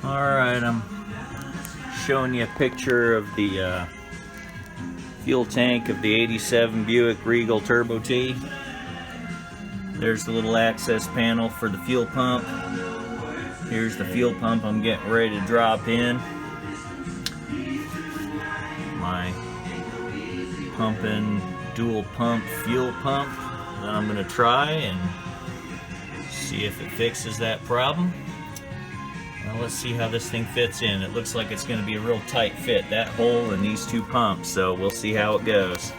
Alright, I'm showing you a picture of the fuel tank of the 87 Buick Regal Turbo T. There's the little access panel for the fuel pump. Here's the fuel pump I'm getting ready to drop in. My pumping dual pump fuel pump that I'm going to try and see if it fixes that problem. Now let's see how this thing fits in. It looks like it's going to be a real tight fit, that hole and these two pumps, so we'll see how it goes.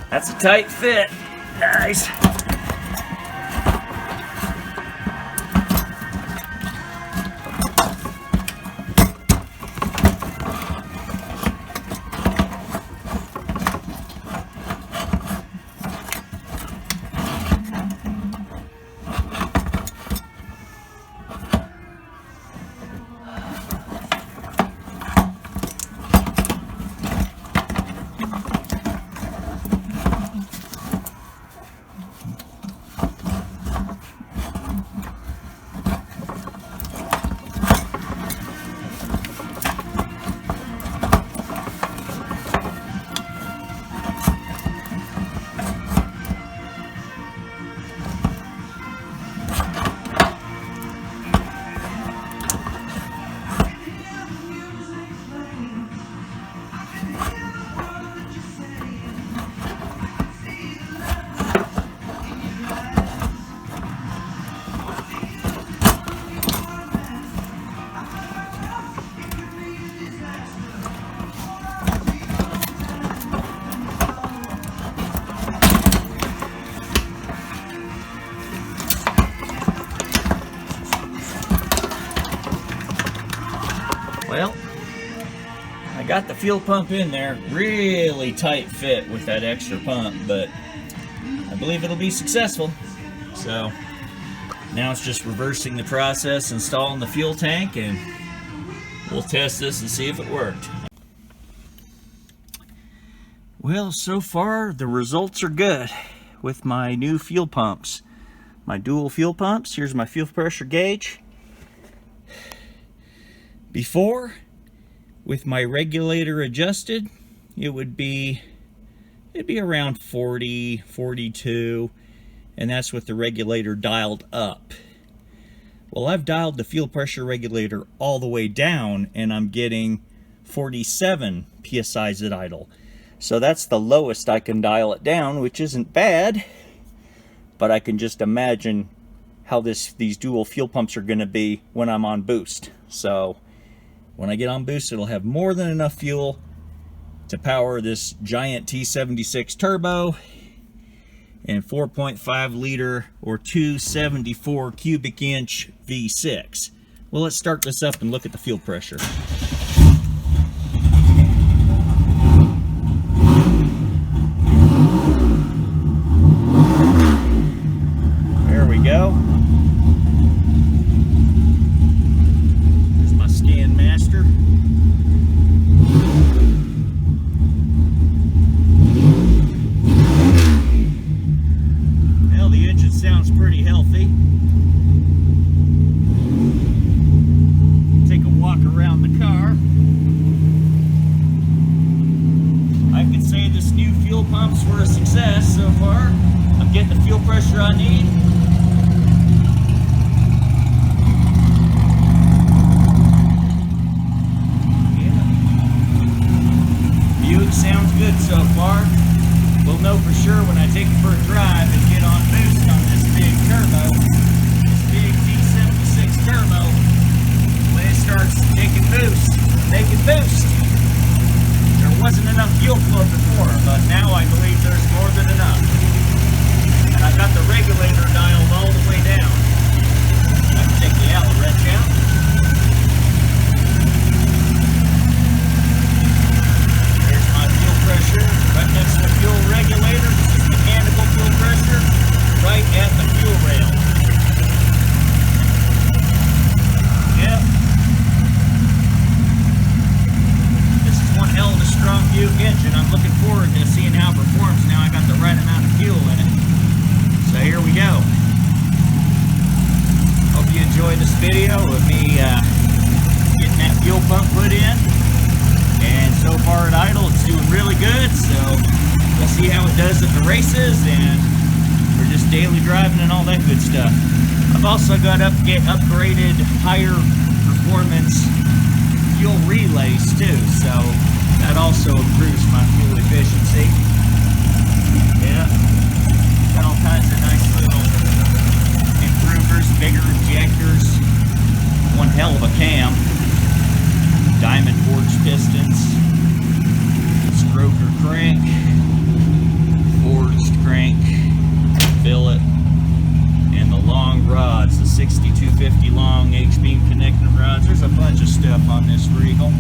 That's a tight fit, guys. Well, I got the fuel pump in there, really tight fit with that extra pump, but I believe it'll be successful. So now it's just reversing the process, installing the fuel tank, and we'll test this and see if it worked. Well, so far the results are good with my new fuel pumps. My dual fuel pumps. Here's my fuel pressure gauge. Before, with my regulator adjusted, it'd be around 40, 42, and that's with the regulator dialed up. Well, I've dialed the fuel pressure regulator all the way down, and I'm getting 47 psi's at idle. So that's the lowest I can dial it down, which isn't bad, but I can just imagine how these dual fuel pumps are going to be when I'm on boost. So when I get on boost, it'll have more than enough fuel to power this giant T76 turbo and 4.5 liter or 274 cubic inch V6. Well, let's start this up and look at the fuel pressure. There we go. Sounds pretty healthy. Take a walk around the car. I can say this new fuel pumps were a success so far. I'm getting the fuel pressure I need. Yeah. Buick sounds good so far. We'll know for sure when I take it for a drive and get on boost on this big turbo, this big T76 turbo. When it starts making boost, there wasn't enough fuel flow before, but now I believe there's more than enough. And I've got the regulator dialed all the way down. I can take the outlet wrench out. fuel pump put in, and so far at idle it's doing really good. So we'll see how it does at the races and for just daily driving and all that good stuff. I've also got upgraded higher performance fuel relays too, so that also improves my fuel efficiency. Yeah, got all kinds of nice little improvers, bigger injectors, one hell of a cam, diamond forged pistons, stroker crank, forged crank, billet, and the long rods, the 6250 long H-beam connecting rods. There's a bunch of stuff on this Regal.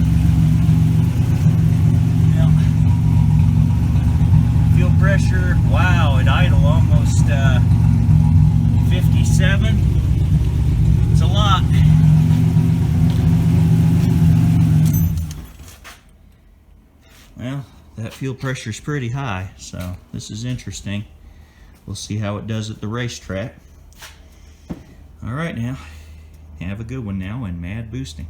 Fuel pressure, wow, at idle almost 57. It's a lot. Well, that fuel pressure is pretty high, so this is interesting. We'll see how it does at the racetrack. All right now, have a good one now and mad boosting.